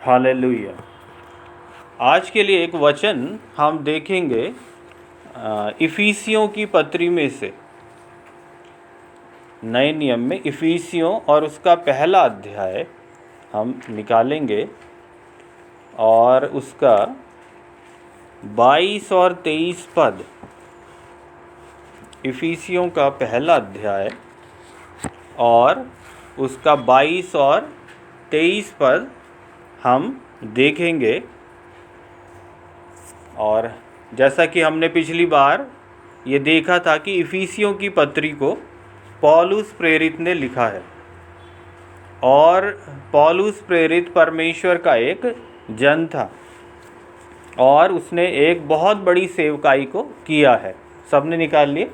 Hallelujah. आज के लिए एक वचन हम देखेंगे इफिसियों की पत्री में से, नए नियम में इफिसियों और उसका पहला अध्याय हम निकालेंगे और उसका 22 और 23 पद। इफिसियों का पहला अध्याय और उसका 22 और 23 पद हम देखेंगे। और जैसा कि हमने पिछली बार ये देखा था कि इफिसियों की पत्री को पौलुस प्रेरित ने लिखा है और पौलुस प्रेरित परमेश्वर का एक जन था और उसने एक बहुत बड़ी सेवकाई को किया है। सबने निकाल लिए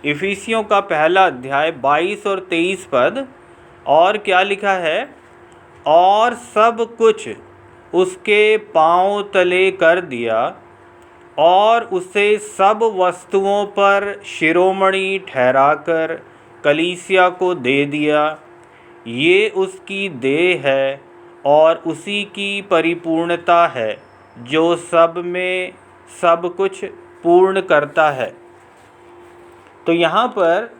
इफिसियों का पहला अध्याय 22 और 23 पद। और क्या लिखा है? और सब कुछ उसके पांव तले कर दिया और उसे सब वस्तुओं पर शिरोमणि ठहराकर कलीसिया को दे दिया। ये उसकी देह है और उसी की परिपूर्णता है जो सब में सब कुछ पूर्ण करता है। तो यहाँ पर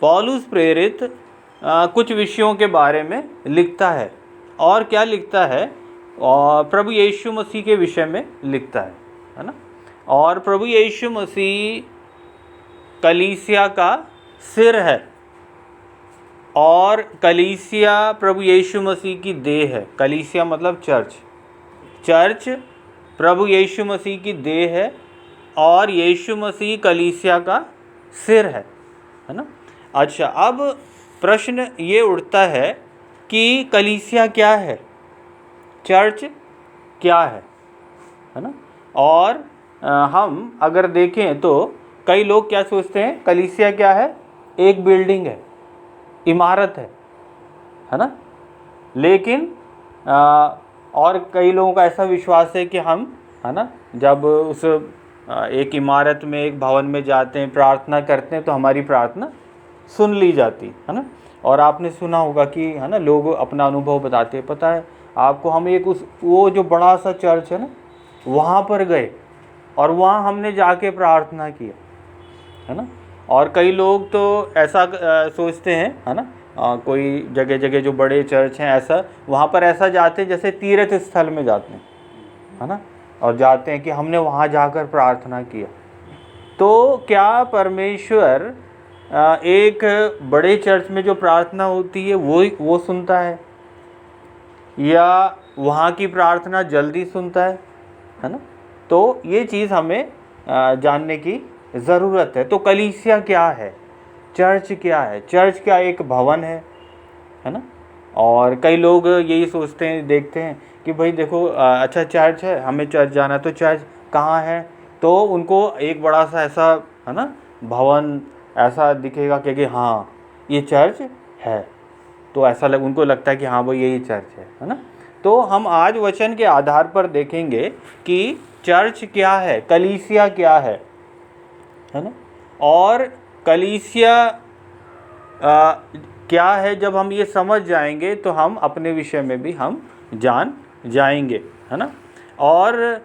पौलुस प्रेरित कुछ विषयों के बारे में लिखता है। और क्या लिखता है? और प्रभु यीशु मसीह के विषय में लिखता है ना। और प्रभु यीशु मसीह कलीसिया का सिर है और कलीसिया प्रभु यीशु मसीह की देह है। कलीसिया मतलब चर्च प्रभु यीशु मसीह की देह है और यीशु मसीह कलीसिया का सिर है ना। अच्छा, अब प्रश्न ये उठता है कि कलीसिया क्या है, चर्च क्या है ना। और हम अगर देखें तो कई लोग क्या सोचते हैं, कलीसिया क्या है? एक बिल्डिंग है, इमारत है ना। लेकिन और कई लोगों का ऐसा विश्वास है कि हम है ना जब उस एक इमारत में, एक भवन में जाते हैं, प्रार्थना करते हैं तो हमारी प्रार्थना सुन ली जाती है ना। और आपने सुना होगा कि है ना, लोग अपना अनुभव बताते हैं। पता है आपको, हम एक वो जो बड़ा सा चर्च है ना, वहाँ पर गए और वहाँ हमने जाके प्रार्थना किया है ना। और कई लोग तो ऐसा सोचते हैं है ना, कोई जगह जगह जो बड़े चर्च हैं ऐसा, वहाँ पर ऐसा जाते हैं जैसे तीर्थ स्थल में जाते हैं है ना, और जाते हैं कि हमने वहाँ जाकर प्रार्थना किया। तो क्या परमेश्वर एक बड़े चर्च में जो प्रार्थना होती है वो सुनता है, या वहाँ की प्रार्थना जल्दी सुनता है ना? तो ये चीज़ हमें जानने की ज़रूरत है। तो कलीसिया क्या है, चर्च क्या है? चर्च क्या एक भवन है ना। और कई लोग यही सोचते हैं, देखते हैं कि भाई देखो, अच्छा चर्च है, हमें चर्च जाना, तो चर्च कहाँ है? तो उनको एक बड़ा सा ऐसा है ना भवन ऐसा दिखेगा कि हाँ ये चर्च है, तो ऐसा उनको लगता है कि हाँ भाई यही चर्च है ना। तो हम आज वचन के आधार पर देखेंगे कि चर्च क्या है, कलीसिया क्या है ना। और कलीसिया क्या है, जब हम ये समझ जाएंगे तो हम अपने विषय में भी हम जान जाएंगे है ना। और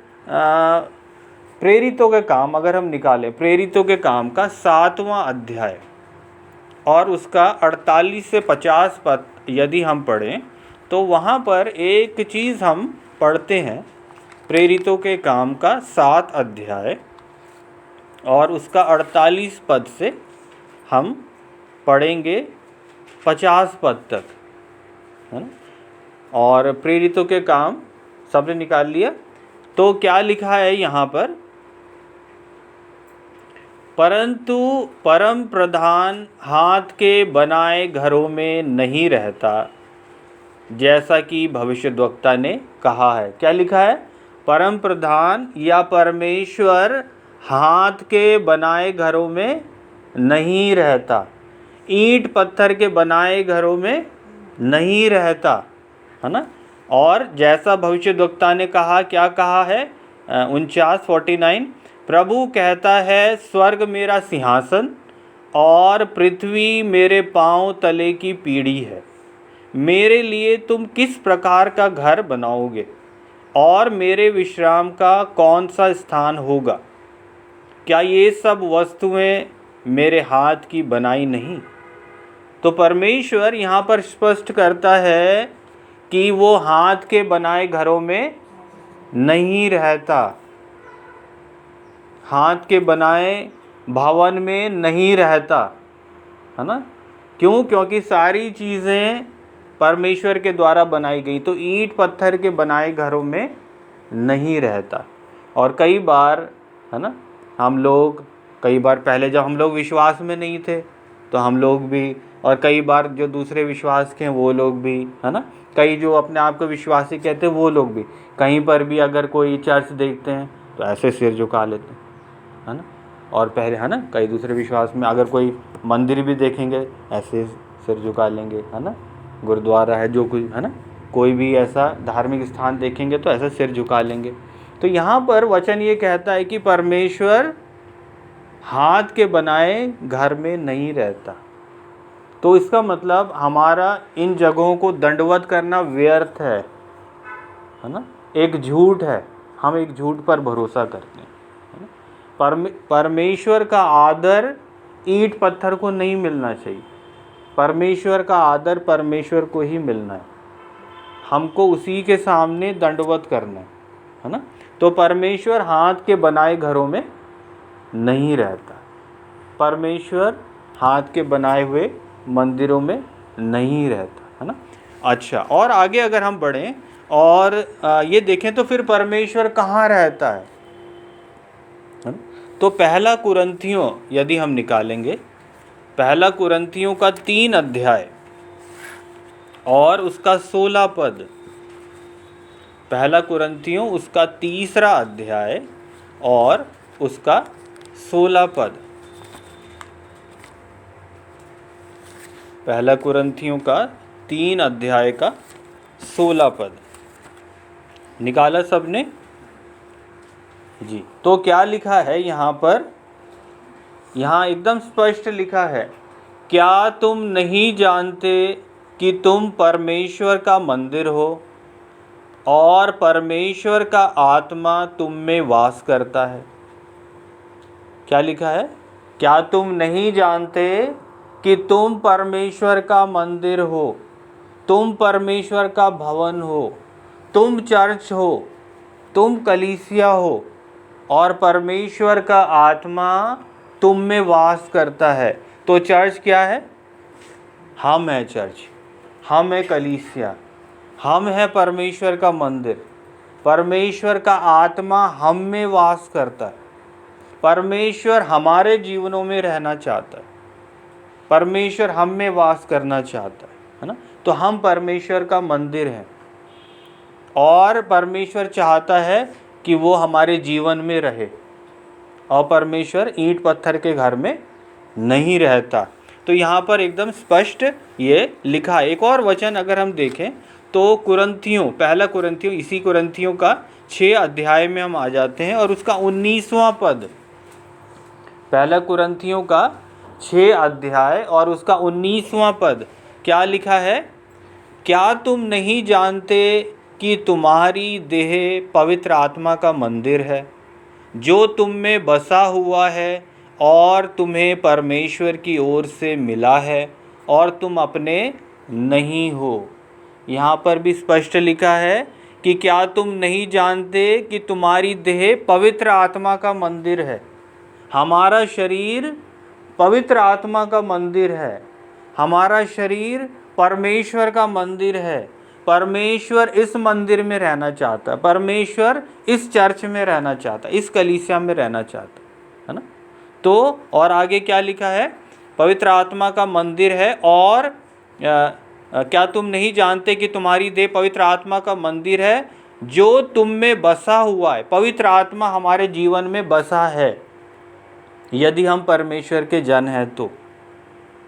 प्रेरितों के काम अगर हम निकालें, प्रेरितों के काम का 7वां अध्याय और उसका 48 से 50 पद यदि हम पढ़ें तो वहाँ पर एक चीज़ हम पढ़ते हैं। प्रेरितों के काम का 7 अध्याय और उसका 48 पद से हम पढ़ेंगे 50 पद तक है ना। और प्रेरितों के काम सबने निकाल लिया? तो क्या लिखा है यहाँ पर? परंतु परम प्रधान हाथ के बनाए घरों में नहीं रहता, जैसा कि भविष्यद्वक्ता ने कहा है। क्या लिखा है? परम प्रधान या परमेश्वर हाथ के बनाए घरों में नहीं रहता, ईंट पत्थर के बनाए घरों में नहीं रहता है ना। और जैसा भविष्यद्वक्ता ने कहा, क्या कहा है? 49 प्रभु कहता है, स्वर्ग मेरा सिंहासन और पृथ्वी मेरे पांव तले की पीढ़ी है। मेरे लिए तुम किस प्रकार का घर बनाओगे और मेरे विश्राम का कौन सा स्थान होगा? क्या ये सब वस्तुएं मेरे हाथ की बनाई नहीं? तो परमेश्वर यहाँ पर स्पष्ट करता है कि वो हाथ के बनाए घरों में नहीं रहता, हाथ के बनाए भवन में नहीं रहता, है ना। क्यों? क्योंकि सारी चीज़ें परमेश्वर के द्वारा बनाई गई, तो ईंट पत्थर के बनाए घरों में नहीं रहता। और कई बार, है ना, हम लोग कई बार पहले जब हम लोग विश्वास में नहीं थे तो हम लोग भी, और कई बार जो दूसरे विश्वास के हैं वो लोग भी, है ना, कई जो अपने आप को विश्वासी कहते हैं वो लोग भी, कहीं पर भी अगर कोई चर्च देखते हैं तो ऐसे सिर झुका लेते हैं, है ना। और पहले, है ना, कई दूसरे विश्वास में अगर कोई मंदिर भी देखेंगे ऐसे सिर झुका लेंगे, है ना। गुरुद्वारा है, जो कुछ, है ना, कोई भी ऐसा धार्मिक स्थान देखेंगे तो ऐसा सिर झुका लेंगे। तो यहाँ पर वचन ये कहता है कि परमेश्वर हाथ के बनाए घर में नहीं रहता। तो इसका मतलब हमारा इन जगहों को दंडवत करना व्यर्थ है ना, एक झूठ है, हम एक झूठ पर भरोसा करते हैं, है ना। परमेश्वर का आदर ईंट पत्थर को नहीं मिलना चाहिए, परमेश्वर का आदर परमेश्वर को ही मिलना है, हमको उसी के सामने दंडवत करना है ना। तो परमेश्वर हाथ के बनाए घरों में नहीं रहता, परमेश्वर हाथ के बनाए हुए मंदिरों में नहीं रहता, है ना। अच्छा, और आगे अगर हम बढ़ें और ये देखें तो फिर परमेश्वर कहाँ रहता है ना? तो पहला कुरिन्थियों यदि हम निकालेंगे, पहला कुरिन्थियों का 3 अध्याय और उसका 16 पद, पहला कुरिन्थियों उसका 3रा अध्याय और उसका 16 पद, पहला कुरिन्थियों का 3 अध्याय का 16 पद निकाला सबने जी। तो क्या लिखा है यहाँ पर? यहाँ एकदम स्पष्ट लिखा है, क्या तुम नहीं जानते कि तुम परमेश्वर का मंदिर हो और परमेश्वर का आत्मा तुम में वास करता है? क्या लिखा है? क्या तुम नहीं जानते कि तुम परमेश्वर का मंदिर हो, तुम परमेश्वर का भवन हो, तुम चर्च हो, तुम कलीसिया हो और परमेश्वर का आत्मा तुम में वास करता है? तो चर्च क्या है? हम है चर्च, हम है कलीसिया, हम है परमेश्वर का मंदिर, परमेश्वर का आत्मा हम में वास करता है, परमेश्वर हमारे जीवनों में रहना चाहता है, परमेश्वर हम में वास करना चाहता है ना। तो हम परमेश्वर का मंदिर हैं और परमेश्वर चाहता है कि वो हमारे जीवन में रहे, और परमेश्वर ईंट पत्थर के घर में नहीं रहता। तो यहाँ पर एकदम स्पष्ट ये लिखा है। एक और वचन अगर हम देखें तो कुरिन्थियों, पहला कुरिन्थियों, इसी कुरिन्थियों का 6 अध्याय में हम आ जाते हैं और उसका 19वां पद, पहला कुरिन्थियों का 6 अध्याय और उसका 19वां पद क्या लिखा है? क्या तुम नहीं जानते कि तुम्हारी देह पवित्र आत्मा का मंदिर है जो तुम में बसा हुआ है और तुम्हें परमेश्वर की ओर से मिला है और तुम अपने नहीं हो? यहाँ पर भी स्पष्ट लिखा है कि क्या तुम नहीं जानते कि तुम्हारी देह पवित्र आत्मा का मंदिर है। हमारा शरीर पवित्र आत्मा का मंदिर है, हमारा शरीर परमेश्वर का मंदिर है, परमेश्वर इस मंदिर में रहना चाहता है, परमेश्वर इस चर्च में रहना चाहता है, इस कलीसिया में रहना चाहता है ना। तो और आगे क्या लिखा है? पवित्र आत्मा का मंदिर है और क्या तुम नहीं जानते कि तुम्हारी देह पवित्र आत्मा का मंदिर है जो तुम में बसा हुआ है। पवित्र आत्मा हमारे जीवन में बसा है यदि हम परमेश्वर के जन हैं तो।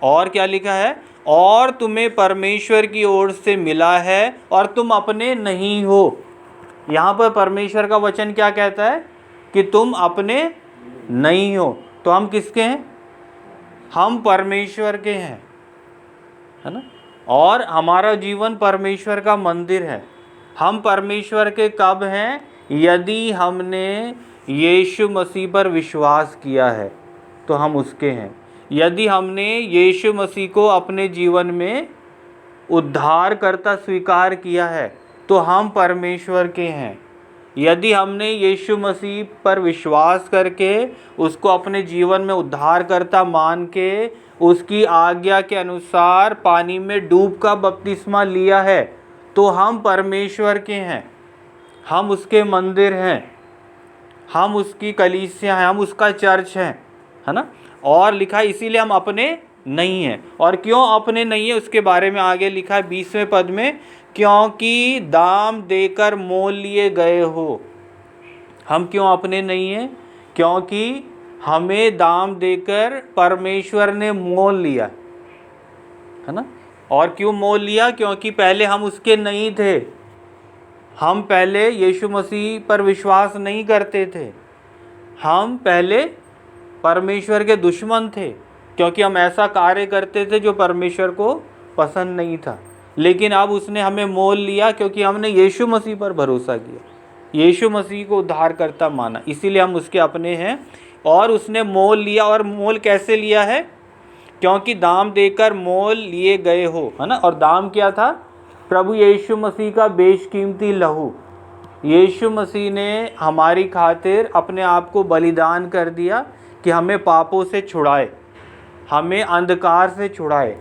और क्या लिखा है? और तुम्हें परमेश्वर की ओर से मिला है और तुम अपने नहीं हो। यहाँ पर परमेश्वर का वचन क्या कहता है? कि तुम अपने नहीं हो। तो हम किसके हैं? हम परमेश्वर के हैं, है ना। और हमारा जीवन परमेश्वर का मंदिर है। हम परमेश्वर के कब हैं? यदि हमने यीशु मसीह पर विश्वास किया है तो हम उसके हैं। यदि हमने यीशु मसीह को अपने जीवन में उद्धारकर्ता स्वीकार किया है तो हम परमेश्वर के हैं। यदि हमने यीशु मसीह पर विश्वास करके उसको अपने जीवन में उद्धारकर्ता मान के उसकी आज्ञा के अनुसार पानी में डूब का बपतिस्मा लिया है तो हम परमेश्वर के हैं, हम उसके मंदिर हैं, हम उसकी कलीसिया हैं, हम उसका चर्च हैं, है ना। और लिखा है इसीलिए हम अपने नहीं हैं। और क्यों अपने नहीं है उसके बारे में आगे लिखा है 20वें पद में, क्योंकि दाम देकर मोल लिए गए हो। हम क्यों अपने नहीं हैं? क्योंकि हमें दाम देकर परमेश्वर ने मोल लिया, है ना। और क्यों मोल लिया? क्योंकि पहले हम उसके नहीं थे। हम पहले यीशु मसीह पर विश्वास नहीं करते थे। हम पहले परमेश्वर के दुश्मन थे, क्योंकि हम ऐसा कार्य करते थे जो परमेश्वर को पसंद नहीं था। लेकिन अब उसने हमें मोल लिया क्योंकि हमने यीशु मसीह पर भरोसा किया, यीशु मसीह को उद्धारकर्ता माना, इसीलिए हम उसके अपने हैं। और उसने मोल लिया। और मोल कैसे लिया है? क्योंकि दाम देकर मोल लिए गए हो, है ना। और दाम क्या था? प्रभु यीशु मसीह का बेशकीमती लहू। यीशु मसीह ने हमारी खातिर अपने आप को बलिदान कर दिया कि हमें पापों से छुड़ाए, हमें अंधकार से छुड़ाए,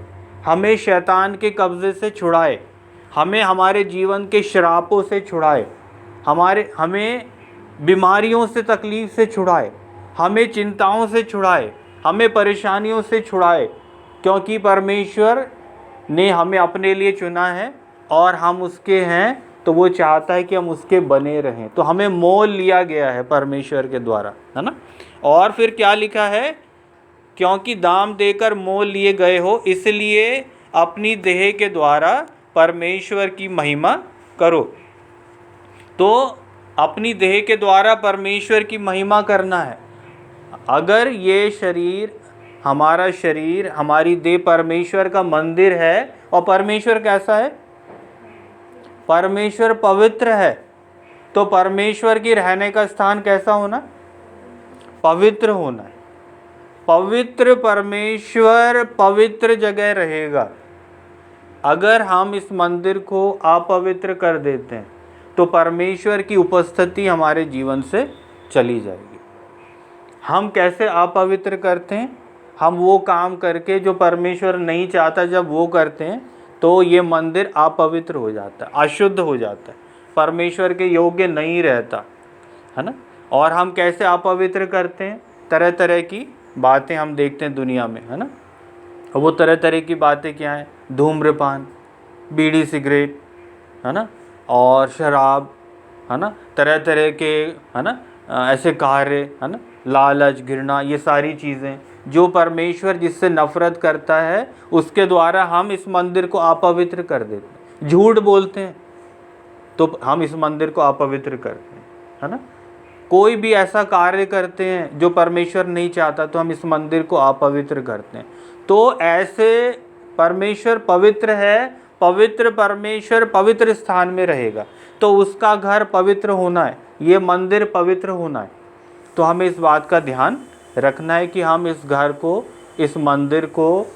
हमें शैतान के कब्ज़े से छुड़ाए, हमें हमारे जीवन के श्रापों से छुड़ाए, हमें बीमारियों से, तकलीफ़ से छुड़ाए, हमें चिंताओं से छुड़ाए, हमें परेशानियों से छुड़ाए। क्योंकि परमेश्वर ने हमें अपने लिए चुना है और हम उसके हैं, तो वो चाहता है कि हम उसके बने रहें। तो हमें मोल लिया गया है परमेश्वर के द्वारा, है ना। और फिर क्या लिखा है? क्योंकि दाम देकर मोल लिए गए हो, इसलिए अपनी देह के द्वारा परमेश्वर की महिमा करो। तो अपनी देह के द्वारा परमेश्वर की महिमा करना है। अगर ये शरीर, हमारा शरीर, हमारी देह परमेश्वर का मंदिर है, और परमेश्वर कैसा है? परमेश्वर पवित्र है। तो परमेश्वर की रहने का स्थान कैसा होना? पवित्र होना है। पवित्र परमेश्वर पवित्र जगह रहेगा। अगर हम इस मंदिर को अपवित्र कर देते हैं तो परमेश्वर की उपस्थिति हमारे जीवन से चली जाएगी। हम कैसे अपवित्र करते हैं? हम वो काम करके जो परमेश्वर नहीं चाहता, जब वो करते हैं तो ये मंदिर अपवित्र हो जाता है, अशुद्ध हो जाता है, परमेश्वर के योग्य नहीं रहता, है ना। और हम कैसे अपवित्र करते हैं? तरह तरह की बातें हम देखते हैं दुनिया में, है ना। वो तरह तरह की बातें क्या हैं? धूम्रपान, बीड़ी सिगरेट, है ना, और शराब, है ना, तरह तरह के, है ना, ऐसे कार्य, है ना, लालच, घृणा, ये सारी चीज़ें जो परमेश्वर जिससे नफरत करता है, उसके द्वारा हम इस मंदिर को अपवित्र कर देते हैं। झूठ बोलते हैं तो हम इस मंदिर को अपवित्र करते हैं, है ना। कोई भी ऐसा कार्य करते हैं जो परमेश्वर नहीं चाहता तो हम इस मंदिर को अपवित्र करते हैं। तो ऐसे परमेश्वर पवित्र है, पवित्र परमेश्वर पवित्र स्थान में रहेगा, तो उसका घर पवित्र होना है, ये मंदिर पवित्र होना है। तो हमें इस बात का ध्यान रखना है कि हम इस घर को, इस मंदिर को,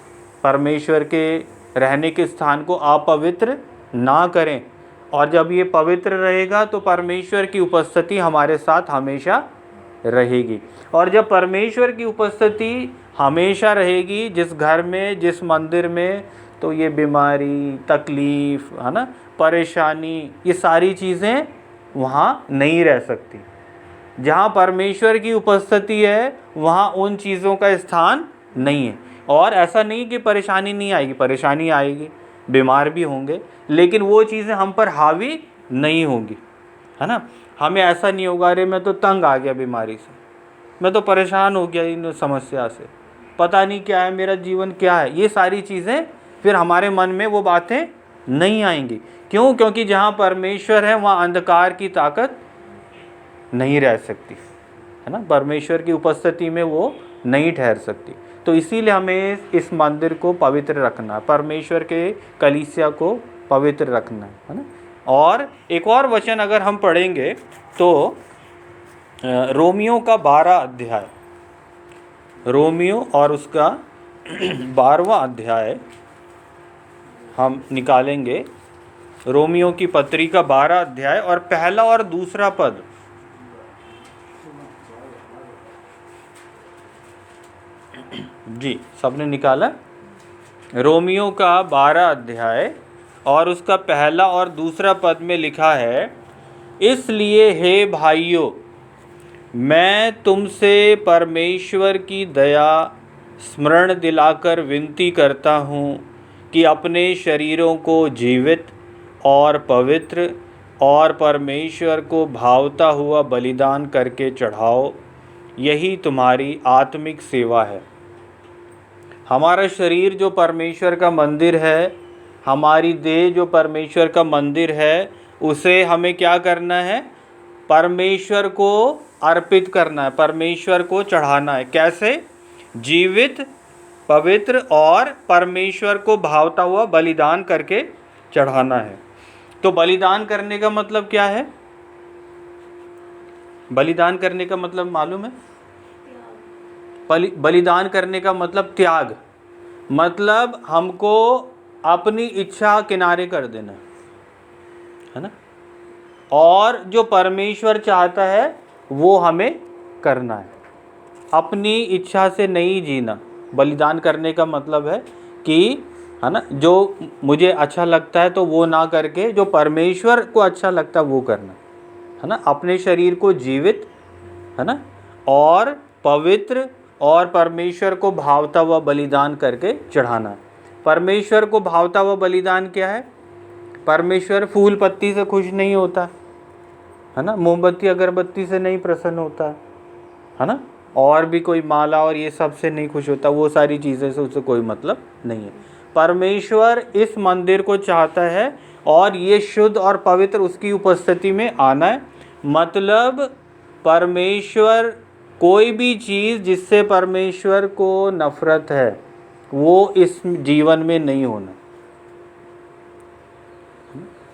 परमेश्वर के रहने के स्थान को अपवित्र ना करें। और जब ये पवित्र रहेगा तो परमेश्वर की उपस्थिति हमारे साथ हमेशा रहेगी। और जब परमेश्वर की उपस्थिति हमेशा रहेगी जिस घर में, जिस मंदिर में, तो ये बीमारी, तकलीफ़, है ना, परेशानी, ये सारी चीज़ें वहाँ नहीं रह सकती। जहाँ परमेश्वर की उपस्थिति है वहाँ उन चीज़ों का स्थान नहीं है। और ऐसा नहीं कि परेशानी नहीं आएगी, परेशानी आएगी, बीमार भी होंगे, लेकिन वो चीज़ें हम पर हावी नहीं होंगी, है ना। हमें ऐसा नहीं होगा अरे मैं तो तंग आ गया बीमारी से, मैं तो परेशान हो गया इन समस्या से, पता नहीं क्या है, मेरा जीवन क्या है, ये सारी चीज़ें फिर हमारे मन में वो बातें नहीं आएंगी। क्यों? क्योंकि जहाँ परमेश्वर है वहाँ अंधकार की ताकत नहीं रह सकती, है ना। परमेश्वर की उपस्थिति में वो नहीं ठहर सकती। तो इसीलिए हमें इस मंदिर को पवित्र रखना है, परमेश्वर के कलीसिया को पवित्र रखना है ना। और एक और वचन अगर हम पढ़ेंगे तो रोमियो का 12 अध्याय, रोमियो और उसका 12वां अध्याय हम निकालेंगे। रोमियो की पत्री का 12 अध्याय और पहला और दूसरा पद। जी, सबने निकाला? रोमियो का 12 अध्याय और उसका पहला और दूसरा पद में लिखा है, इसलिए हे भाइयों, मैं तुमसे परमेश्वर की दया स्मरण दिलाकर विनती करता हूँ कि अपने शरीरों को जीवित और पवित्र और परमेश्वर को भावता हुआ बलिदान करके चढ़ाओ, यही तुम्हारी आत्मिक सेवा है। हमारा शरीर जो परमेश्वर का मंदिर है, हमारी देह जो परमेश्वर का मंदिर है, उसे हमें क्या करना है? परमेश्वर को अर्पित करना है, परमेश्वर को चढ़ाना है। कैसे? जीवित, पवित्र और परमेश्वर को भावता हुआ बलिदान करके चढ़ाना है। तो बलिदान करने का मतलब क्या है? बलिदान करने का मतलब मालूम है? बलिदान करने का मतलब त्याग, मतलब हमको अपनी इच्छा किनारे कर देना है ना, और जो परमेश्वर चाहता है वो हमें करना है। अपनी इच्छा से नहीं जीना। बलिदान करने का मतलब है कि है ना, जो मुझे अच्छा लगता है तो वो ना करके जो परमेश्वर को अच्छा लगता है वो करना है ना। अपने शरीर को जीवित है ना और पवित्र और परमेश्वर को भावता हुआ बलिदान करके चढ़ाना है। परमेश्वर को भावता हुआ बलिदान क्या है? परमेश्वर फूल पत्ती से खुश नहीं होता है ना, मोमबत्ती अगरबत्ती से नहीं प्रसन्न होता है ना, और भी कोई माला और ये सब से नहीं खुश होता, वो सारी चीज़ें से उससे कोई मतलब नहीं है। परमेश्वर इस मंदिर को चाहता है और ये शुद्ध और पवित्र उसकी उपस्थिति में आना है। मतलब परमेश्वर, कोई भी चीज़ जिससे परमेश्वर को नफरत है वो इस जीवन में नहीं होना।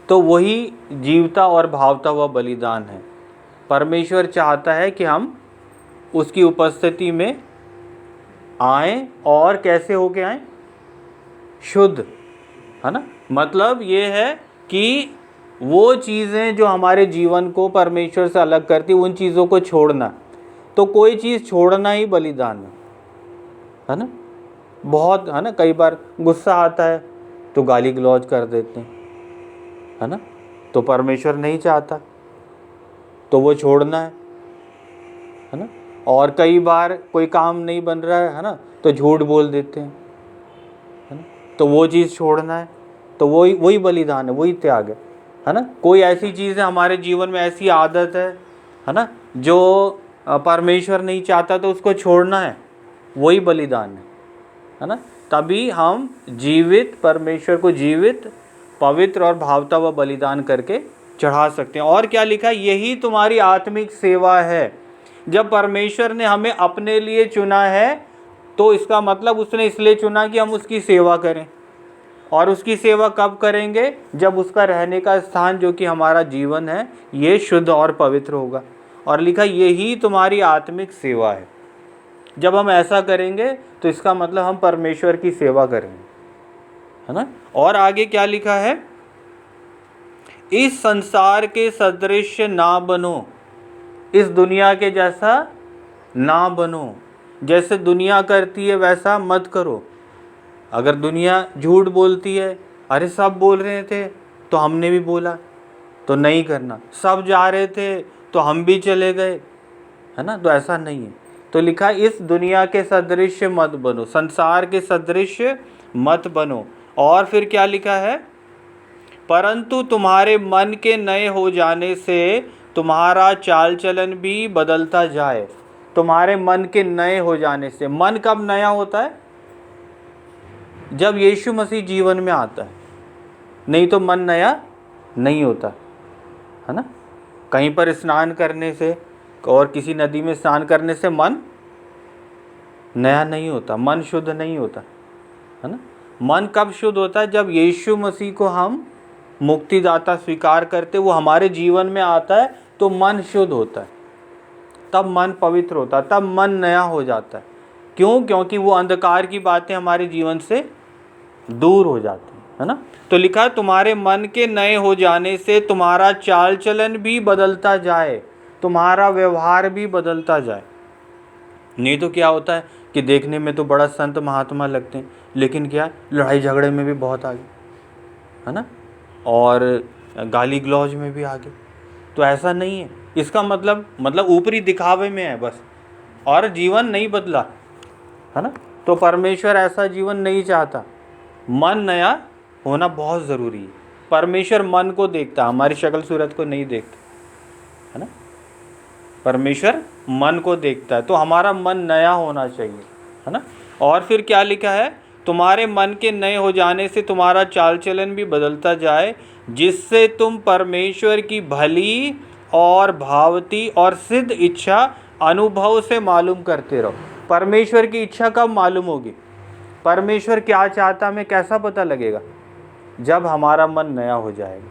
तो वही जीवता और भावता हुआ बलिदान है। परमेश्वर चाहता है कि हम उसकी उपस्थिति में आएं और कैसे होके आएं? शुद्ध है ना। मतलब ये है कि वो चीज़ें जो हमारे जीवन को परमेश्वर से अलग करती, उन चीज़ों को छोड़ना। तो कोई चीज़ छोड़ना ही बलिदान है ना। बहुत है ना, कई बार गुस्सा आता है तो गाली गलौज कर देते हैं है ना, तो परमेश्वर नहीं चाहता, तो वो छोड़ना है ना। और कई बार कोई काम नहीं बन रहा है ना, तो झूठ बोल देते हैं है ना, तो वो चीज़ छोड़ना है। तो वही बलिदान है, वही त्याग है ना। कोई ऐसी चीज़ है हमारे जीवन में, ऐसी आदत है ना, जो परमेश्वर नहीं चाहता, तो उसको छोड़ना है, वही बलिदान है ना। तभी हम जीवित, परमेश्वर को जीवित, पवित्र और भावता हुआ बलिदान करके चढ़ा सकते हैं। और क्या लिखा? यही तुम्हारी आत्मिक सेवा है। जब परमेश्वर ने हमें अपने लिए चुना है तो इसका मतलब उसने इसलिए चुना कि हम उसकी सेवा करें। और उसकी सेवा कब करेंगे? जब उसका रहने का स्थान जो कि हमारा जीवन है ये शुद्ध और पवित्र होगा। और लिखा यही तुम्हारी आत्मिक सेवा है। जब हम ऐसा करेंगे तो इसका मतलब हम परमेश्वर की सेवा करेंगे है ना। और आगे क्या लिखा है? इस संसार के सदृश ना बनो, इस दुनिया के जैसा ना बनो। जैसे दुनिया करती है वैसा मत करो। अगर दुनिया झूठ बोलती है, अरे सब बोल रहे थे तो हमने भी बोला, तो नहीं करना। सब जा रहे थे तो हम भी चले गए है ना, तो ऐसा नहीं है। तो लिखा इस दुनिया के सदृश मत बनो, संसार के सदृश मत बनो। और फिर क्या लिखा है? परंतु तुम्हारे मन के नए हो जाने से तुम्हारा चाल चलन भी बदलता जाए। तुम्हारे मन के नए हो जाने से, मन कब नया होता है? जब यीशु मसीह जीवन में आता है, नहीं तो मन नया नहीं होता है ना। कहीं पर स्नान करने से और किसी नदी में स्नान करने से मन नया नहीं होता, मन शुद्ध नहीं होता, है ना। मन कब शुद्ध होता है? जब यीशु मसीह को हम मुक्तिदाता स्वीकार करते, वो हमारे जीवन में आता है तो मन शुद्ध होता है, तब मन पवित्र होता है, तब मन नया हो जाता है। क्यों? क्योंकि वो अंधकार की बातें हमारे जीवन से दूर हो जाती है ना। तो लिखा, तुम्हारे मन के नए हो जाने से तुम्हारा चाल चलन भी बदलता जाए, तुम्हारा व्यवहार भी बदलता जाए। नहीं तो क्या होता है कि देखने में तो बड़ा संत महात्मा लगते हैं, लेकिन क्या, लड़ाई झगड़े में भी बहुत आगे, है ना, और गाली गलौज में भी आगे। तो ऐसा नहीं है। इसका मतलब ऊपरी दिखावे में है बस, और जीवन नहीं बदला, है ना। तो परमेश्वर ऐसा जीवन नहीं चाहता। मन नया होना बहुत ज़रूरी है। परमेश्वर मन को देखता, हमारी शक्ल सूरत को नहीं देखता, है ना। परमेश्वर मन को देखता है, तो हमारा मन नया होना चाहिए, है ना। और फिर क्या लिखा है? तुम्हारे मन के नए हो जाने से तुम्हारा चाल चलन भी बदलता जाए, जिससे तुम परमेश्वर की भली और भावती और सिद्ध इच्छा अनुभव से मालूम करते रहो। परमेश्वर की इच्छा कब मालूम होगी? परमेश्वर क्या चाहता हमें कैसा पता लगेगा? जब हमारा मन नया हो जाएगा,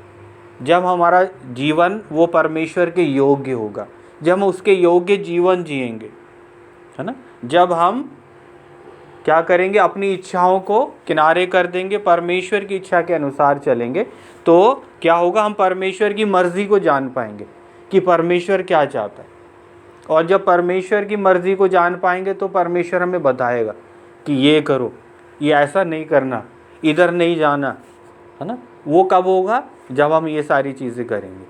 जब हमारा जीवन वो परमेश्वर के योग्य होगा, जब हम उसके योग्य जीवन जिएंगे, है ना। जब हम क्या करेंगे? अपनी इच्छाओं को किनारे कर देंगे, परमेश्वर की इच्छा के अनुसार चलेंगे, तो क्या होगा? हम परमेश्वर की मर्ज़ी को जान पाएंगे कि परमेश्वर क्या चाहता है। और जब परमेश्वर की मर्ज़ी को जान पाएंगे तो परमेश्वर हमें बताएगा कि ये करो, ये ऐसा नहीं करना, इधर नहीं जाना, है ना। वो कब होगा? जब हम ये सारी चीज़ें करेंगे,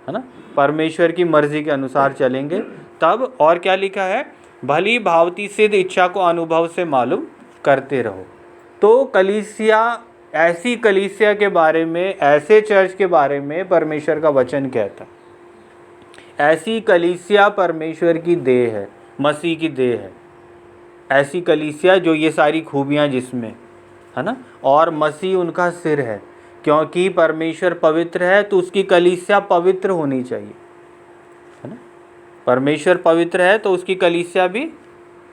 है ना, परमेश्वर की मर्ज़ी के अनुसार चलेंगे तब। और क्या लिखा है? भली भावती सिद्ध इच्छा को अनुभव से मालूम करते रहो। तो कलीसिया, ऐसी कलीसिया के बारे में, ऐसे चर्च के बारे में परमेश्वर का वचन कहता है। ऐसी कलीसिया परमेश्वर की देह है, मसीह की देह है। ऐसी कलीसिया जो ये सारी खूबियाँ जिसमें, है ना, और मसीह उनका सिर है। क्योंकि परमेश्वर पवित्र है तो उसकी कलीसिया पवित्र होनी चाहिए, है ना। परमेश्वर पवित्र है तो उसकी कलीसिया भी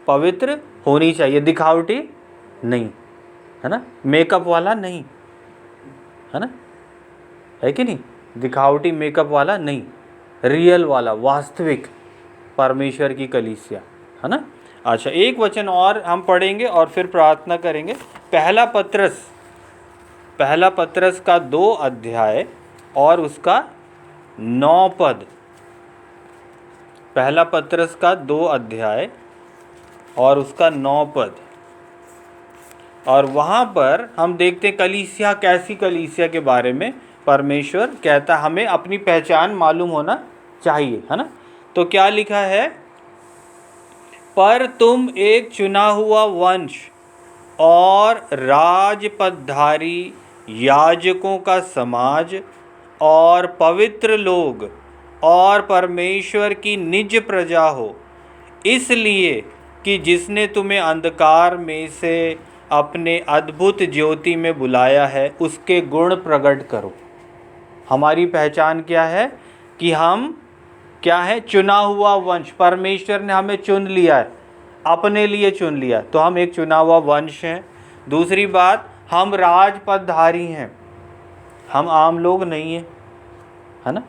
पवित्र होनी चाहिए, दिखावटी नहीं, है ना, मेकअप वाला नहीं, है ना, है कि नहीं, दिखावटी मेकअप वाला नहीं, रियल वाला, वास्तविक परमेश्वर की कलीसिया, है ना। अच्छा, एक वचन और हम पढ़ेंगे और फिर प्रार्थना करेंगे। पहला पत्रस का 2 अध्याय और उसका 9 पद। पहला पत्रस का 2 अध्याय और उसका 9 पद। और वहाँ पर हम देखते हैं कलीसिया, कैसी कलीसिया के बारे में परमेश्वर कहता है हमें अपनी पहचान मालूम होना चाहिए, है ना। तो क्या लिखा है? पर तुम एक चुना हुआ वंश और राजपदधारी याजकों का समाज और पवित्र लोग और परमेश्वर की निज प्रजा हो, इसलिए कि जिसने तुम्हें अंधकार में से अपने अद्भुत ज्योति में बुलाया है उसके गुण प्रकट करो। हमारी पहचान क्या है? कि हम क्या है? चुना हुआ वंश। परमेश्वर ने हमें चुन लिया है, अपने लिए चुन लिया, तो हम एक चुना हुआ वंश हैं। दूसरी बात, हम राजपदधारी हैं, हम आम लोग नहीं हैं, है ना।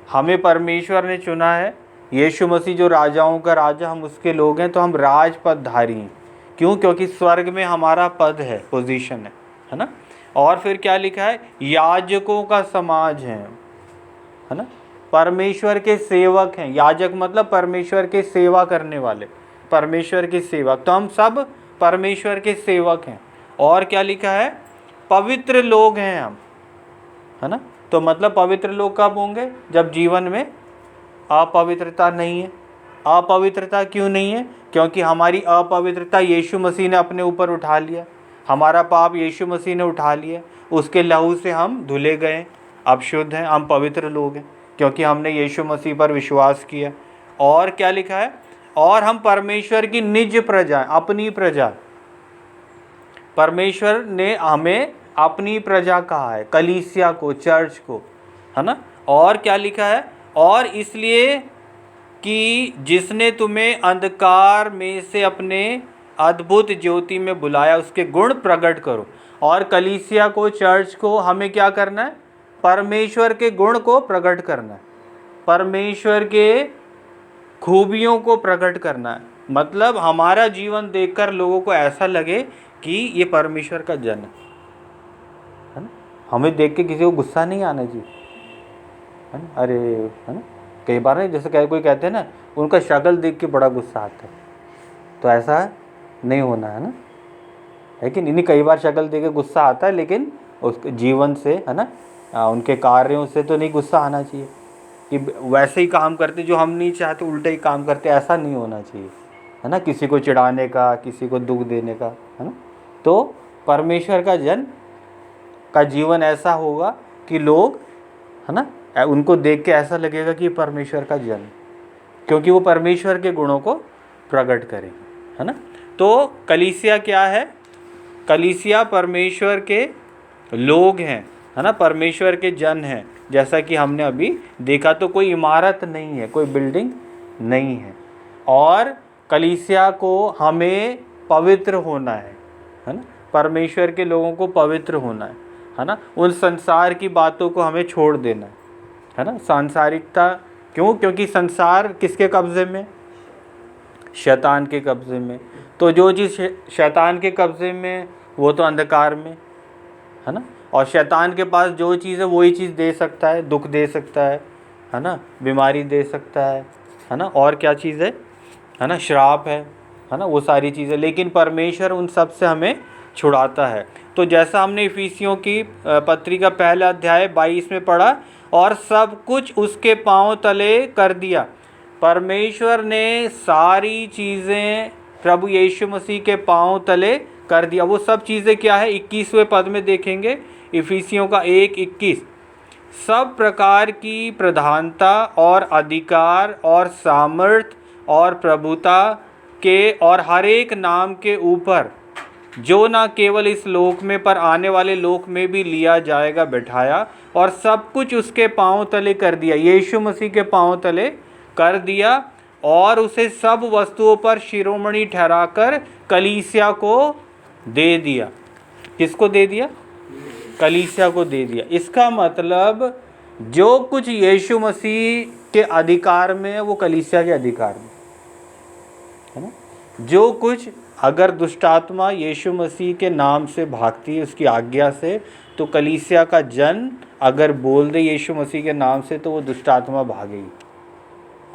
हमें परमेश्वर ने चुना है, यीशु मसीह जो राजाओं का राजा, हम उसके लोग हैं, तो हम राजपदधारी हैं। क्यों? क्योंकि स्वर्ग में हमारा पद है, पोजीशन है ना। और फिर क्या लिखा है? याजकों का समाज है ना, परमेश्वर के सेवक हैं। याजक मतलब परमेश्वर के सेवा करने वाले, परमेश्वर के सेवक। तो हम सब परमेश्वर के सेवक हैं। और क्या लिखा है? पवित्र लोग हैं हम, है ना। तो मतलब पवित्र लोग कब होंगे? जब जीवन में अपवित्रता नहीं है। अपवित्रता क्यों नहीं है? क्योंकि हमारी अपवित्रता यीशु मसीह ने अपने ऊपर उठा लिया, हमारा पाप यीशु मसीह ने उठा लिया, उसके लहू से हम धुले गए, अब शुद्ध हैं, हम पवित्र लोग हैं क्योंकि हमने यीशु मसीह पर विश्वास किया। और क्या लिखा है? और हम परमेश्वर की निज प्रजा, अपनी प्रजा। परमेश्वर ने हमें अपनी प्रजा कहा है, कलीसिया को, चर्च को, है ना। और क्या लिखा है? और इसलिए कि जिसने तुम्हें अंधकार में से अपने अद्भुत ज्योति में बुलाया, उसके गुण प्रकट करो। और कलीसिया को, चर्च को हमें क्या करना है? परमेश्वर के गुण को प्रकट करना है, परमेश्वर के खूबियों को प्रकट करना है। मतलब हमारा जीवन देखकर लोगों को ऐसा लगे कि ये परमेश्वर का जन है ना। हमें देख के किसी को गुस्सा नहीं आना चाहिए, है ना। अरे, है ना, कई बार नहीं, जैसे कोई कहते हैं ना, उनका शक्ल देख के बड़ा गुस्सा आता है, तो ऐसा नहीं होना है ना। लेकिन इन्हीं कई बार शक्ल देख के गुस्सा आता है, लेकिन उसके जीवन से, है ना, उनके कार्यों से तो नहीं गुस्सा आना चाहिए कि वैसे ही काम करते जो हम नहीं चाहते, उल्टे ही काम करते, ऐसा नहीं होना चाहिए, है ना। किसी को चिढ़ाने का, किसी को दुख देने का, है ना। तो परमेश्वर का जन का जीवन ऐसा होगा कि लोग, है ना, उनको देख के ऐसा लगेगा कि परमेश्वर का जन, क्योंकि वो परमेश्वर के गुणों को प्रकट करेंगे, है ना। तो कलीसिया क्या है? कलीसिया परमेश्वर के लोग हैं, है ना, परमेश्वर के जन हैं। जैसा कि हमने अभी देखा, तो कोई इमारत नहीं है, कोई बिल्डिंग नहीं है। और कलीसिया को हमें पवित्र होना है ना, परमेश्वर के लोगों को पवित्र होना है ना। उन संसार की बातों को हमें छोड़ देना है ना, सांसारिकता। क्यों? क्योंकि संसार किसके कब्ज़े में? शैतान के कब्ज़े में। तो जो चीज़ शैतान के कब्ज़े में, वो तो अंधकार में, है ना। और शैतान के पास जो चीज़ है वही चीज़ दे सकता है, दुख दे सकता है ना, बीमारी दे सकता है ना, और क्या चीज़ है ना, श्राप है ना, वो सारी चीज़ें। लेकिन परमेश्वर उन सब से हमें छुड़ाता है। तो जैसा हमने इफिसियों की पत्री का पहला अध्याय 22 में पढ़ा, और सब कुछ उसके पांव तले कर दिया। परमेश्वर ने सारी चीज़ें प्रभु यीशु मसीह के पांव तले कर दिया। वो सब चीज़ें क्या है? 21वें पद में देखेंगे, इफिसियों का 1:21। सब प्रकार की प्रधानता और अधिकार और सामर्थ और प्रभुता के और हर एक नाम के ऊपर, जो न केवल इस लोक में पर आने वाले लोक में भी लिया जाएगा, बैठाया। और सब कुछ उसके पांव तले कर दिया, यीशु मसीह के पांव तले कर दिया। और उसे सब वस्तुओं पर शिरोमणि ठहराकर कलीसिया को दे दिया। किसको दे दिया? कलीसिया को दे दिया। इसका मतलब जो कुछ यीशु मसीह के अधिकार में है, वो कलीसिया के अधिकार में है ना। जो कुछ, अगर दुष्टात्मा यीशु मसीह के नाम से भागती है, उसकी आज्ञा से, तो कलीसिया का जन अगर बोल दे यीशु मसीह के नाम से, तो वो दुष्टात्मा भागेगी।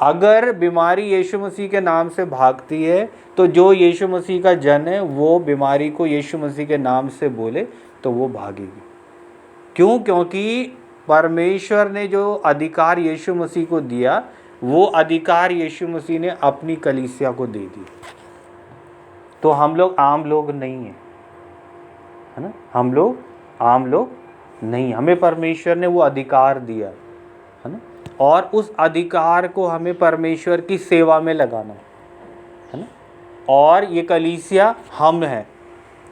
अगर बीमारी यीशु मसीह के नाम से भागती है, तो जो यीशु मसीह का जन है, वो बीमारी को यीशु मसीह के नाम से बोले तो वो भागेगी। क्यों? क्योंकि परमेश्वर ने जो अधिकार यीशु मसीह को दिया, वो अधिकार यीशु मसीह ने अपनी कलीसिया को दे दी। तो हम लोग आम लोग नहीं हैं, है ना। हम लोग आम लोग नहीं, हमें परमेश्वर ने वो अधिकार दिया है ना। और उस अधिकार को हमें परमेश्वर की सेवा में लगाना है ना। और ये कलीसिया हम हैं,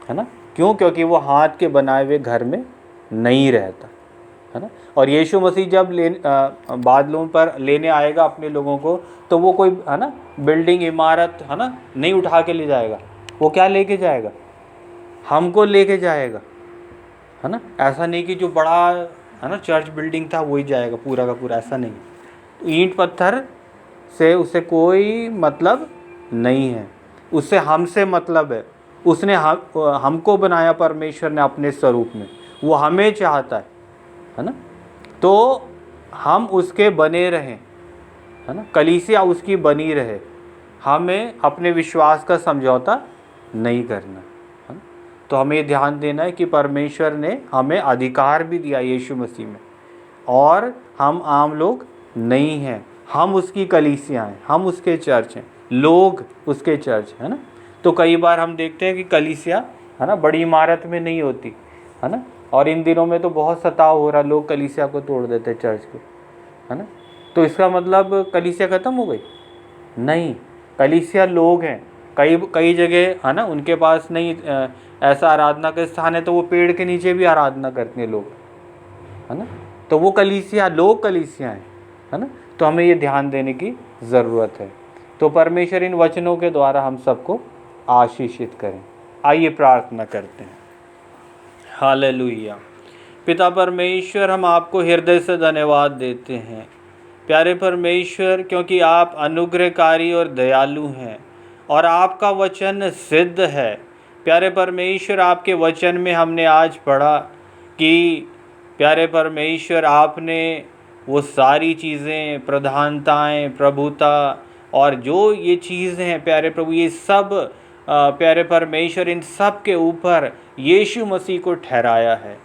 है ना। क्यों? क्योंकि वो हाथ के बनाए हुए घर में नहीं रहता, है ना। और यीशु मसीह जब बादलों पर लेने आएगा अपने लोगों को, तो वो कोई, है ना, बिल्डिंग, इमारत, है ना, नहीं उठा के ले जाएगा। वो क्या लेके जाएगा? हमको लेके जाएगा, है ना। ऐसा नहीं कि जो बड़ा, है ना, चर्च बिल्डिंग था वही जाएगा पूरा का पूरा, ऐसा नहीं। तो ईंट पत्थर से उसे कोई मतलब नहीं है, उससे हमसे मतलब है। उसने हमको बनाया परमेश्वर ने अपने स्वरूप में, वो हमें चाहता है ना। तो हम उसके बने रहें, है ना, कलीसिया उसकी बनी रहे। हमें अपने विश्वास का समझौता नहीं करना, है ना। तो हमें ये ध्यान देना है कि परमेश्वर ने हमें अधिकार भी दिया यीशु मसीह में, और हम आम लोग नहीं हैं। हम उसकी कलीसिया हैं, हम उसके चर्च हैं, लोग उसके चर्च, है ना। तो कई बार हम देखते हैं कि कलीसिया, है ना, बड़ी इमारत में नहीं होती, है ना। और इन दिनों में तो बहुत सताव हो रहा, लोग कलीसिया को तोड़ देते चर्च को, है ना। तो इसका मतलब कलीसिया ख़त्म हो गई? नहीं, कलीसिया लोग हैं। कई जगह, है ना, उनके पास नहीं ऐसा आराधना का स्थान है, तो वो पेड़ के नीचे भी आराधना करते हैं लोग, है ना। तो वो कलीसिया, लोग कलीसिया हैं, है ना। तो हमें ये ध्यान देने की ज़रूरत है। तो परमेश्वर इन वचनों के द्वारा हम सबको आशीषित करें। आइए प्रार्थना करते हैं। हालेलुया। पिता परमेश्वर, हम आपको हृदय से धन्यवाद देते हैं प्यारे परमेश्वर, क्योंकि आप अनुग्रहकारी और दयालु हैं और आपका वचन सिद्ध है। प्यारे परमेश्वर, आपके वचन में हमने आज पढ़ा कि प्यारे परमेश्वर, आपने वो सारी चीज़ें, प्रधानताएं, प्रभुता और जो ये चीज़ें हैं प्यारे प्रभु, ये सब प्यारे परमेश्वर, इन सब के ऊपर यीशु मसीह को ठहराया है।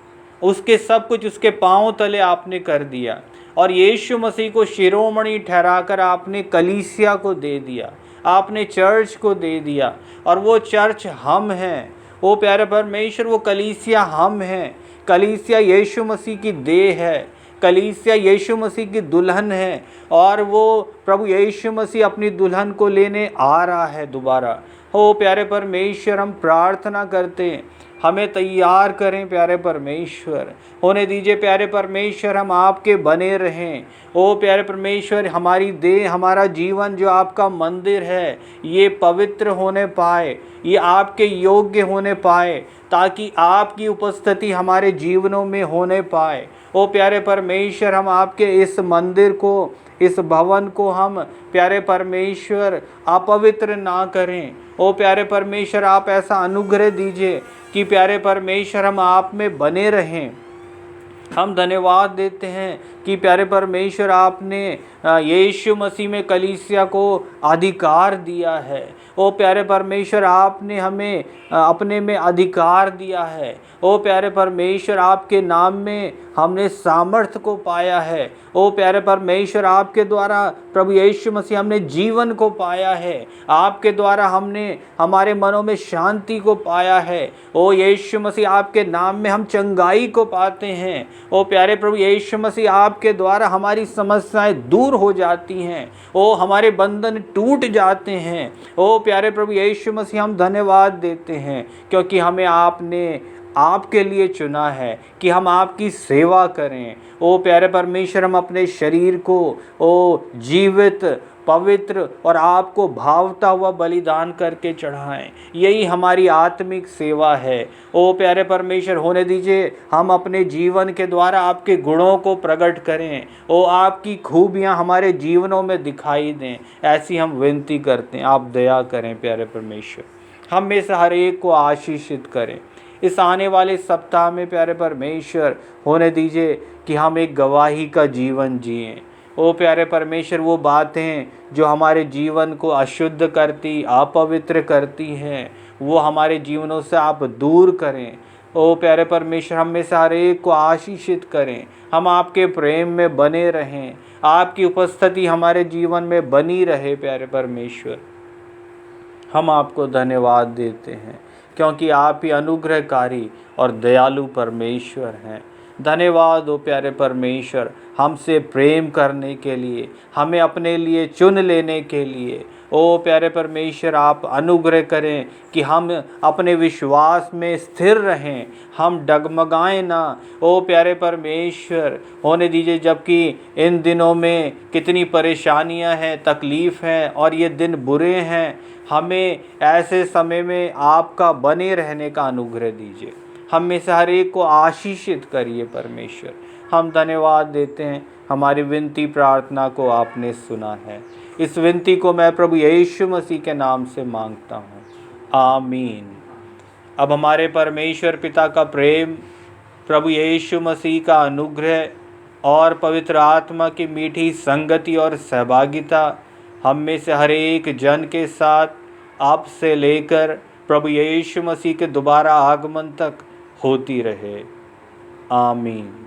उसके सब कुछ उसके पांव तले आपने कर दिया और यीशु मसीह को शिरोमणि ठहराकर आपने कलीसिया को दे दिया, आपने चर्च को दे दिया। और वो चर्च हम हैं, वो प्यारे परमेश्वर, वो कलीसिया हम हैं। कलीसिया यीशु मसीह की देह है, कलीसिया यीशु मसीह की दुल्हन है और वो प्रभु यीशु मसीह अपनी दुल्हन को लेने आ रहा है दोबारा। हो प्यारे परमेश्वर, हम प्रार्थना करते हैं, हमें तैयार करें प्यारे परमेश्वर, होने दीजिए प्यारे परमेश्वर, हम आपके बने रहें। ओ प्यारे परमेश्वर, हमारी देह, हमारा जीवन जो आपका मंदिर है, ये पवित्र होने पाए, ये आपके योग्य होने पाए, ताकि आपकी उपस्थिति हमारे जीवनों में होने पाए। ओ प्यारे परमेश्वर, हम आपके इस मंदिर को, इस भवन को हम प्यारे परमेश्वर अपवित्र ना करें। ओ प्यारे परमेश्वर, आप ऐसा अनुग्रह दीजिए कि प्यारे परमेश्वर हम आप में बने रहें। हम धन्यवाद देते हैं कि प्यारे परमेश्वर, आपने यीशु मसीह में कलीसिया को अधिकार दिया है। ओ प्यारे परमेश्वर, आपने हमें अपने में अधिकार दिया है। ओ प्यारे परमेश्वर, आपके नाम में हमने सामर्थ्य को पाया है। ओ प्यारे परमेश्वर, आपके द्वारा प्रभु यीशु मसीह हमने जीवन को पाया है। आपके द्वारा हमने हमारे मनों में शांति को पाया है। ओ यीशु मसीह, आपके नाम में हम चंगाई को पाते हैं। ओ प्यारे प्रभु यीशु मसीह, आपके द्वारा हमारी समस्याएं दूर हो जाती हैं। ओ हमारे बंधन टूट जाते हैं। ओ प्यारे प्रभु यीशु मसीह, हम धन्यवाद देते हैं क्योंकि हमें आपने आपके लिए चुना है कि हम आपकी सेवा करें। ओ प्यारे परमेश्वर, हम अपने शरीर को ओ जीवित, पवित्र और आपको भावता हुआ बलिदान करके चढ़ाएं। यही हमारी आत्मिक सेवा है। ओ प्यारे परमेश्वर, होने दीजिए हम अपने जीवन के द्वारा आपके गुणों को प्रकट करें। ओ आपकी खूबियां हमारे जीवनों में दिखाई दें, ऐसी हम विनती करते हैं। आप दया करें प्यारे परमेश्वर, हम में से हर एक को आशीषित करें। इस आने वाले सप्ताह में प्यारे परमेश्वर, होने दीजिए कि हम एक गवाही का जीवन जिएं। ओ प्यारे परमेश्वर, वो बातें जो हमारे जीवन को अशुद्ध करती, अपवित्र करती हैं, वो हमारे जीवनों से आप दूर करें। ओ प्यारे परमेश्वर, हम में से हर एक को आशीषित करें। हम आपके प्रेम में बने रहें, आपकी उपस्थिति हमारे जीवन में बनी रहे। प्यारे परमेश्वर, हम आपको धन्यवाद देते हैं क्योंकि आप ही अनुग्रहकारी और दयालु परमेश्वर हैं। धन्यवाद हो प्यारे परमेश्वर, हमसे प्रेम करने के लिए, हमें अपने लिए चुन लेने के लिए। ओ प्यारे परमेश्वर, आप अनुग्रह करें कि हम अपने विश्वास में स्थिर रहें, हम डगमगाएं ना। ओ प्यारे परमेश्वर, होने दीजिए जबकि इन दिनों में कितनी परेशानियां हैं, तकलीफ़ हैं और ये दिन बुरे हैं, हमें ऐसे समय में आपका बने रहने का अनुग्रह दीजिए। हम में से हर एक को आशीषित करिए परमेश्वर। हम धन्यवाद देते हैं, हमारी विनती प्रार्थना को आपने सुना है। इस विनती को मैं प्रभु यीशु मसीह के नाम से मांगता हूँ, आमीन। अब हमारे परमेश्वर पिता का प्रेम, प्रभु यीशु मसीह का अनुग्रह और पवित्र आत्मा की मीठी संगति और सहभागिता हम में से हर एक जन के साथ, आप से लेकर प्रभु यीशु मसीह के दोबारा आगमन तक होती रहे, आमीन।